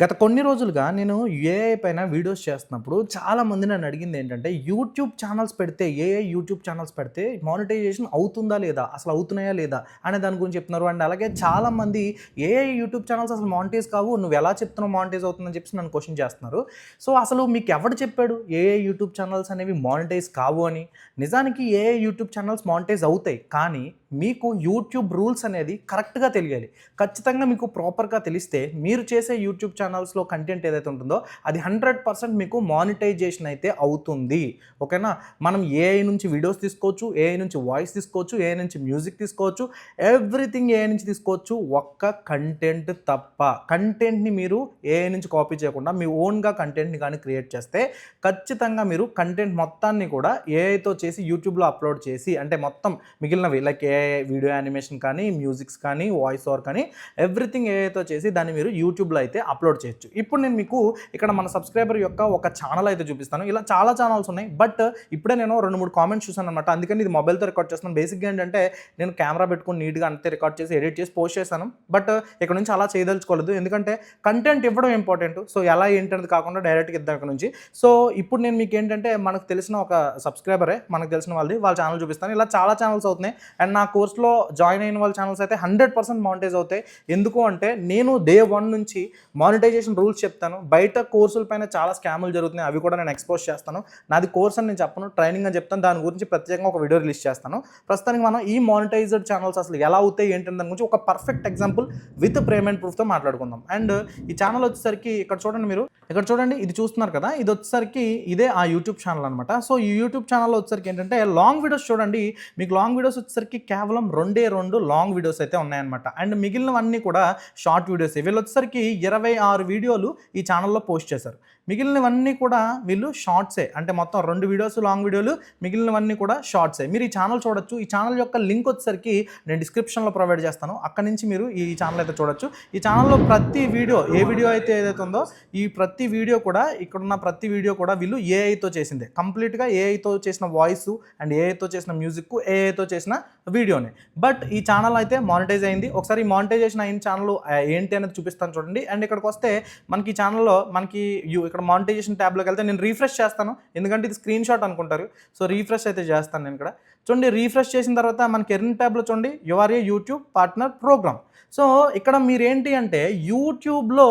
గత కొన్ని రోజులుగా నేను ఏఐ పైన వీడియోస్ చేస్తున్నప్పుడు చాలామంది నన్ను అడిగింది ఏంటంటే, యూట్యూబ్ ఛానల్స్ పెడితే ఏఐ యూట్యూబ్ ఛానల్స్ పెడితే మానిటైజేషన్ అవుతుందా లేదా? అసలు అవుతున్నాయా లేదా? అనే దాని గురించి చెప్తున్నారు. అండ్ అలాగే చాలామంది ఏఐ యూట్యూబ్ ఛానల్స్ అసలు మానిటైజ్ కావు. నువ్వు ఎలా చెప్తున్నావు మానిటైజ్ అవుతుందని చెప్పేసి నన్ను క్వెషన్ చేస్తున్నారు. సో అసలు మీకు ఎవడు చెప్పాడు ఏఐ యూట్యూబ్ ఛానల్స్ అనేవి మానిటైజ్ కావు అని? నిజానికి ఏఐ యూట్యూబ్ ఛానల్స్ మానిటైజ్ అవుతాయి. కానీ మీకు యూట్యూబ్ రూల్స్ అనేది కరెక్ట్‌గా తెలియాలి. ఖచ్చితంగా మీకు ప్రాపర్‌గా తెలిస్తే మీరు చేసే యూట్యూబ్ ఛానల్స్‌లో కంటెంట్ ఏదైతే ఉంటుందో అది 100% మీకు మానిటైజేషన్ అయితే అవుతుంది. ఓకేనా? మనం ఏఐ నుంచి వీడియోస్ తీసుకోవచ్చు, ఏఐ నుంచి వాయిస్ తీసుకోవచ్చు, ఏఐ నుంచి మ్యూజిక్ తీసుకోవచ్చు, ఎవ్రీథింగ్ ఏఐ నుంచి తీసుకోవచ్చు. ఒక్క కంటెంట్ తప్ప. కంటెంట్‌ని మీరు ఏఐ నుంచి కాపీ చేయకుండా మీ ఓన్‌గా కంటెంట్‌ని గాని క్రియేట్ చేస్తే ఖచ్చితంగా మీరు కంటెంట్ మొత్తాన్ని కూడా ఏఐతో చేసి యూట్యూబ్‌లో అప్‌లోడ్ చేసి అంటే మొత్తం మిగిలినవి లైక్ ఏఐ వీడియో యానిమేషన్ కానీ, మ్యూజిక్స్ కానీ, వాయిస్ ఓవర్ కానీ ఎవ్రీథింగ్ ఏఐతో చేసి దాన్ని మీరు యూట్యూబ్‌లో అయితే అప్‌లోడ్ చేయొచ్చు. ఇప్పుడు నేను మీకు ఇక్కడ మన సబ్స్క్రైబర్ యొక్క ఒక ఛానల్ అయితే చూపిస్తాను. ఇలా చాలా ఛానల్స్ ఉన్నాయి. బట్ ఇప్పుడే నేను 2, 3 కామెంట్స్ చూసాననమాట. అందుకని ఇది మొబైల్‌తో రికార్డ్ చేస్తున్నాను. బేసిక్‌గా ఏంటంటే నేను కెమెరా పెట్టుకొని నీట్‌గా అంతే రికార్డ్ చేసి, ఎడిట్ చేసి పోస్ట్ చేశాను. బట్ ఇక్కడ నుంచి అలా చేయదలుచుకోలేదు. ఎందుకంటే కంటెంట్ ఇవ్వడం ఇంపార్టెంట్. సో ఎలా ఏంటి అనేది కాకుండా డైరెక్ట్‌గా ఇద్దాం ఇక్కడ నుంచి. సో ఇప్పుడు నేను మీకు ఏంటంటే మనకు తెలిసిన ఒక సబ్స్క్రైబరే మనకు తెలిసిన వాళ్ళది. వాళ్ళ ఛానల్ చూపిస్తాను. ఇలా చాలా ఛానల్స్ అవుతున్నాయి. అండ్ నా కోర్స్‌లో జాయిన్ అయిన వాళ్ళ ఛానల్స్ అయితే 100% మానిటైజ్ అవుతాయి. ఎందుకు అంటే నేను డే 1 నుంచి మానిటైజేషన్ రూల్స్ చెప్తాను. బయట కోర్సుల పైన చాలా స్కాములు జరుగుతున్నాయి. అవి కూడా నేను ఎక్స్‌పోజ్ చేస్తాను. నాది కోర్స్ అని నేను చెప్పను. ట్రైనింగ్ అని చెప్తాను. దాని గురించి ప్రత్యేకంగా ఒక వీడియో రిలీజ్ చేస్తాను. ప్రస్తుతానికి మనం ఈ మానిటైజ్డ్ ఛానల్స్ అసలు ఎలా అవుతాయి ఏంటి దాని గురించి ఒక పర్ఫెక్ట్ ఎగ్జాంపుల్ విత్ పేమెంట్ ప్రూఫ్‌తో మాట్లాడుకుందాం. అండ్ ఈ ఛానల్ వచ్చేసరికి ఇక్కడ చూడండి మీరు. ఇక్కడ చూడండి ఇది చూస్తున్నారు కదా! ఇది వచ్చేసరికి ఇదే ఆ యూట్యూబ్ ఛానల్ అనమాట. సో ఈ యూట్యూబ్ ఛానల్‌లో వచ్చేసరికి ఏంటంటే లాంగ్ వీడియోస్ చూడండి. మీకు లాంగ్ వీడియోస్ వచ్చేసరికి కేవలం 2 లాంగ్ వీడియోస్ అయితే ఉన్నాయన్నమాట. అండ్ మిగిలినవన్నీ కూడా షార్ట్ వీడియోస్. వీళ్ళు వచ్చేసరికి 26 వీడియోలు ఈ ఛానల్లో పోస్ట్ చేశారు. మిగిలినవన్నీ కూడా వీళ్ళు షార్ట్సే. అంటే మొత్తం 2 వీడియోస్ లాంగ్ వీడియోలు, మిగిలినవన్నీ కూడా షార్ట్సే. మీరు ఈ ఛానల్ చూడొచ్చు. ఈ ఛానల్ యొక్క లింక్ వచ్చేసరికి నేను డిస్క్రిప్షన్లో ప్రొవైడ్ చేస్తాను. అక్కడి నుంచి మీరు ఈ ఛానల్ అయితే చూడొచ్చు. ఈ ఛానల్లో ప్రతి వీడియో ఏ వీడియో అయితే ఏదైతే ఉందో ఈ ప్రతి వీడియో కూడా ఇక్కడున్న ప్రతి వీడియో కూడా వీళ్ళు ఏఐతో చేసిందే. కంప్లీట్‌గా ఏఐతో చేసిన వాయిస్ అండ్ ఏఐతో చేసిన మ్యూజిక్, ఏఐతో చేసిన వీడియోనే. బట్ ఈ ఛానల్ అయితే మానిటైజ్ అయింది. ఒకసారి ఈ మానిటైజేషన్ అయిన ఛానల్ ఏంటి అనేది చూపిస్తాను చూడండి. అండ్ ఇక్కడికి వస్తే మనకి ఈ ఛానల్లో మనకి ఇక్కడ మానిటైజేషన్ ట్యాబ్లోకి వెళ్తే నేను రీఫ్రెష్ చేస్తాను. ఎందుకంటే ఇది స్క్రీన్ షాట్ అనుకుంటారు. సో రీఫ్రెష్ అయితే చేస్తాను నేను ఇక్కడ. చూడండి రీఫ్రెష్ చేసిన తర్వాత మనకి ఎర్న్ ట్యాబ్లో చూడండి your a YouTube partner program. So ఇక్కడ మీరేంటి అంటే యూట్యూబ్లో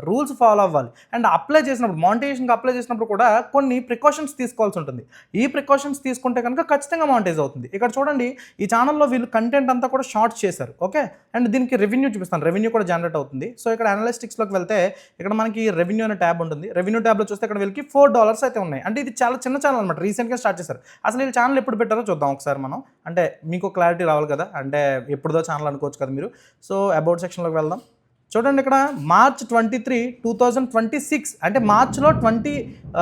రూల్స్ ఫాలో అవ్వాలి. అండ్ అప్లై చేసినప్పుడు మానిటైజేషన్కి అప్లై చేసినప్పుడు కూడా కొన్ని ప్రికాషన్స్ తీసుకోవాల్సి ఉంటుంది. ఈ ప్రికాషన్స్ తీసుకుంటే కనుక ఖచ్చితంగా మానిటైజ్ అవుతుంది. ఇక్కడ చూడండి ఈ ఛానల్లో వీళ్ళు కంటెంట్ అంతా కూడా షార్ట్స్ చేశారు. ఓకే. అండ్ దీనికి రెవెన్యూ చూపిస్తాను. రెవెన్యూ కూడా జనరేట్ అవుతుంది. సో ఇక్కడ అనలిస్టిక్స్లోకి వెళ్తే ఇక్కడ మనకి రెవెన్యూ అనే ట్యాబ్ ఉంటుంది. రెవెన్యూ ట్యాబ్లో చూస్తే ఇక్కడ వీళ్ళకి $4 అయితే ఉన్నాయి. అంటే ఇది చాలా చిన్న ఛానల్ అనమాట. రీసెంట్గా స్టార్ట్ చేశారు. అసలు వీళ్ళు ఛానల్ ఎప్పుడు పెట్టారో చూద్దాం ఒకసారి మనం. అంటే మీకు క్లారిటీ రావాలి కదా. అంటే ఎప్పుడుదో ఛానల్ అనుకోవచ్చు కదా మీరు. సో అబౌట్ సెక్షన్లోకి వెళ్దాం. చూడండి ఇక్కడ మార్చ్ 23, 2026 అంటే మార్చ్లో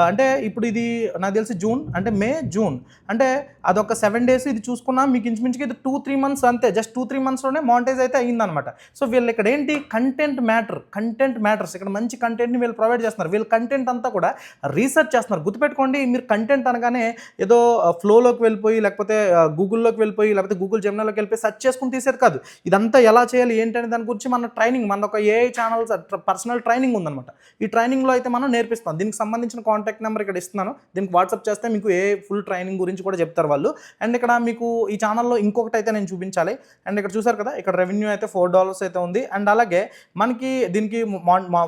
అంటే ఇప్పుడు ఇది నాకు తెలిసి జూన్ అంటే మే, జూన్ అంటే అదొక 7 days ఇది చూసుకున్నా మీకు ఇంచుమించుగా ఇది 2-3 months అంతే. జస్ట్ 2-3 monthsలోనే మానిటైజ్ అయితే అయ్యిందనమాట. సో వీళ్ళు ఇక్కడ ఏంటి కంటెంట్ మ్యాటర్స్. ఇక్కడ మంచి కంటెంట్ని వీళ్ళు ప్రొవైడ్ చేస్తున్నారు. వీళ్ళు కంటెంట్ అంతా కూడా రీసెర్చ్ చేస్తున్నారు. గుర్తుపెట్టుకోండి మీరు కంటెంట్ అనగానే ఏదో ఫ్లోలోకి వెళ్ళిపోయి లేకపోతే గూగుల్లోకి వెళ్ళిపోయి లేకపోతే గూగుల్ జెమినాలోకి వెళ్ళిపోయి సెర్చ్ చేసుకుని తీసేది కాదు. ఇదంతా ఎలా చేయాలి ఏంటి అనే దాని గురించి మన ట్రైనింగ్ మన ఒక ఏఐ ఛానల్స్ పర్సనల్ ట్రైనింగ్ ఉందన్నమాట. ఈ ట్రైనింగ్లో అయితే మనం నేర్పిస్తాం. దీనికి సంబంధించిన కాంటాక్ట్ నెంబర్ ఇక్కడ ఇస్తున్నాను. దీనికి వాట్సాప్ చేస్తే మీకు ఫుల్ ట్రైనింగ్ గురించి కూడా చెప్తారు వాళ్ళు. అండ్ ఇక్కడ మీకు ఈ ఛానల్లో ఇంకొకటి అయితే నేను చూపించాలి. అండ్ ఇక్కడ చూసారు కదా ఇక్కడ రెవెన్యూ అయితే $4 అయితే ఉంది. అండ్ అలాగే మనకి దీనికి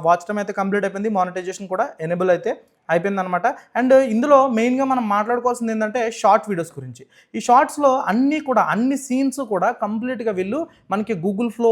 వాచ్ టైం అయితే కంప్లీట్ అయిపోయింది. మానిటైజేషన్ కూడా ఎనేబుల్ అయితే అయిపోయిందనమాట. అండ్ ఇందులో మెయిన్గా మనం మాట్లాడుకోవాల్సింది ఏంటంటే షార్ట్ వీడియోస్ గురించి. ఈ షార్ట్స్లో అన్ని సీన్స్ కూడా కంప్లీట్గా వీళ్ళు మనకి గూగుల్ ఫ్లో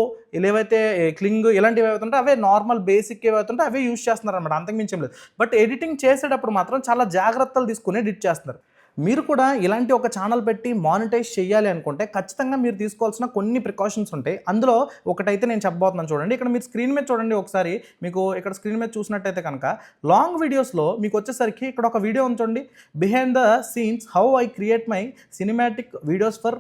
ఏవైతే క్లింగ్ ఇలాంటివి ఏవైతే ఉంటాయో అవే నార్మల్ బేసిక్ ఏవైతే ఉంటాయో అవే యూజ్ చేస్తున్నారు అనమాట. అంతకుమించి లేదు. బట్ ఎడిటింగ్ చేసేటప్పుడు మాత్రం చాలా జాగ్రత్తలు తీసుకుని ఎడిట్ చేస్తున్నారు. మీరు కూడా ఇలాంటి ఒక ఛానల్ పెట్టి మానిటైజ్ చేయాలి అనుకుంటే ఖచ్చితంగా మీరు తీసుకోవాల్సిన కొన్ని ప్రికాషన్స్ ఉంటాయి. అందులో ఒకటైతే నేను చెప్పబోతున్నాను చూడండి. ఇక్కడ మీరు స్క్రీన్ మీద చూడండి ఒకసారి. మీకు ఇక్కడ స్క్రీన్ మీద చూసినట్టయితే కనుక లాంగ్ వీడియోస్లో మీకు వచ్చేసరికి ఇక్కడ ఒక వీడియో ఉంచండి. Behind the scenes how I create my cinematic videos for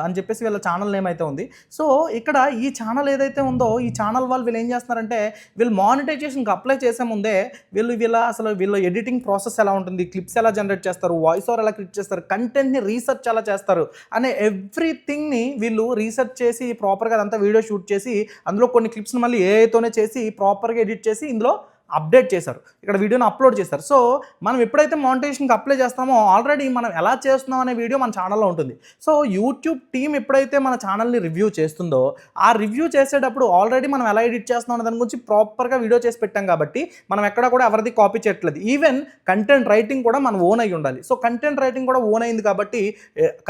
అని చెప్పేసి వీళ్ళ ఛానల్ నేమ్ అయితే ఉంది. సో ఇక్కడ ఈ ఛానల్ ఏదైతే ఉందో ఈ ఛానల్ వీళ్ళు ఏం చేస్తున్నారంటే వీళ్ళు మానిటైజేషన్కి అప్లై చేసే ముందే వీళ్ళ ఎడిటింగ్ ప్రాసెస్ ఎలా ఉంటుంది, క్లిప్స్ ఎలా జనరేట్ చేస్తారు, వాయిస్ ఓవర్ ఎలా ట్రీట్ చేస్తారు, కంటెంట్ని రీసెర్చ్ ఎలా చేస్తారు అనే ఎవ్రీథింగ్ని వీళ్ళు రీసెర్చ్ చేసి ప్రాపర్గా అదంతా వీడియో షూట్ చేసి అందులో కొన్ని క్లిప్స్ని మళ్ళీ ఏఐతోనే చేసి ప్రాపర్గా ఎడిట్ చేసి ఇందులో అప్డేట్ చేశారు, ఇక్కడ వీడియోని అప్లోడ్ చేశారు. సో మనం ఎప్పుడైతే మానిటైజేషన్కి అప్లై చేస్తామో ఆల్రెడీ మనం ఎలా చేస్తున్నాం అనే వీడియో మన ఛానల్లో ఉంటుంది. సో యూట్యూబ్ టీమ్ ఎప్పుడైతే మన ఛానల్ని రివ్యూ చేస్తుందో ఆ రివ్యూ చేసేటప్పుడు ఆల్రెడీ మనం ఎలా ఎడిట్ చేస్తున్నాం అనే దాని గురించి ప్రాపర్గా వీడియో చేసి పెట్టాం కాబట్టి మనం ఎక్కడ కూడా ఎవరిది కాపీ చేయట్లేదు. ఈవెన్ కంటెంట్ రైటింగ్ కూడా మనం ఓన్ అయి ఉండాలి. సో కంటెంట్ రైటింగ్ కూడా ఓన్ అయింది కాబట్టి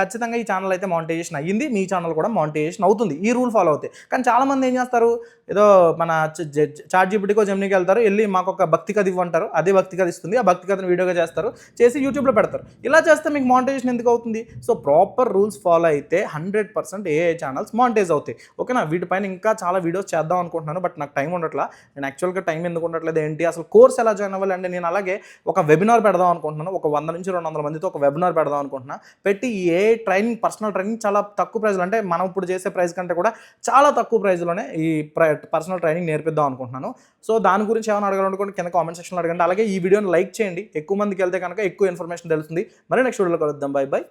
ఖచ్చితంగా ఈ ఛానల్ అయితే మానిటైజేషన్ అయ్యింది, మీ ఛానల్ కూడా మానిటైజేషన్ అవుతుంది. ఈ రూల్ ఫాలో అవుతాయి. కానీ చాలామంది ఏం చేస్తారు, ఏదో మన చాట్‌జీపీటీకో జెమినీకి వెళ్తారు, వెళ్ళి మాకు ఒక భక్తి కథ ఇవ్వంటారు, అదే భక్తి కథ ఇస్తుంది, ఆ భక్తి కథను వీడియోగా చేస్తారు, చేసి యూట్యూబ్లో పెడతారు. ఇలా చేస్తే మీకు మానిటైజేషన్ ఎందుకు అవుతుంది? సో ప్రాపర్ రూల్స్ ఫాలో అయితే 100% ఏఐ ఛానల్స్ మానిటైజ్ అవుతాయి. ఓకేనా? వీటిపైన ఇంకా చాలా వీడియోస్ చేద్దాం అనుకుంటున్నాను, బట్ నాకు టైం ఉండట్లా. నేను యాక్చువల్గా టైం ఎందుకు ఉండట్లేదు ఏంటి, అసలు కోర్స్ ఎలా జాయిన్ అవ్వాలి అంటే నేను అలాగే ఒక వెబినార్ పెడదాం అనుకుంటున్నాను. ఒక 100 నుంచి 200 మందితో ఒక వెబినార్ పెడదాం అనుకుంటున్నా. పెట్టి ఈ ఏఐ ట్రైనింగ్, పర్సనల్ ట్రైనింగ్ చాలా తక్కువ ప్రైజ్లో, అంటే మనం ఇప్పుడు చేసే ప్రైస్ కంటే కూడా చాలా తక్కువ ప్రైజ్లోనే ఈ పర్సనల్ ట్రైనింగ్ నేర్పిద్దాం అనుకుంటున్నాను. సో దాని గురించి ఏమైనా అడగాలనుకోండి కింద కామెంట్ సెక్షన్లో అడగండి. అలాగే ఈ వీడియోని లైక్ చేయండి, ఎక్కువ మందికి వెళ్తే కనుక ఎక్కువ ఇన్ఫర్మేషన్ తెలుస్తుంది. మరి నెక్స్ట్ వీడియోలో కలుద్దాం. By by.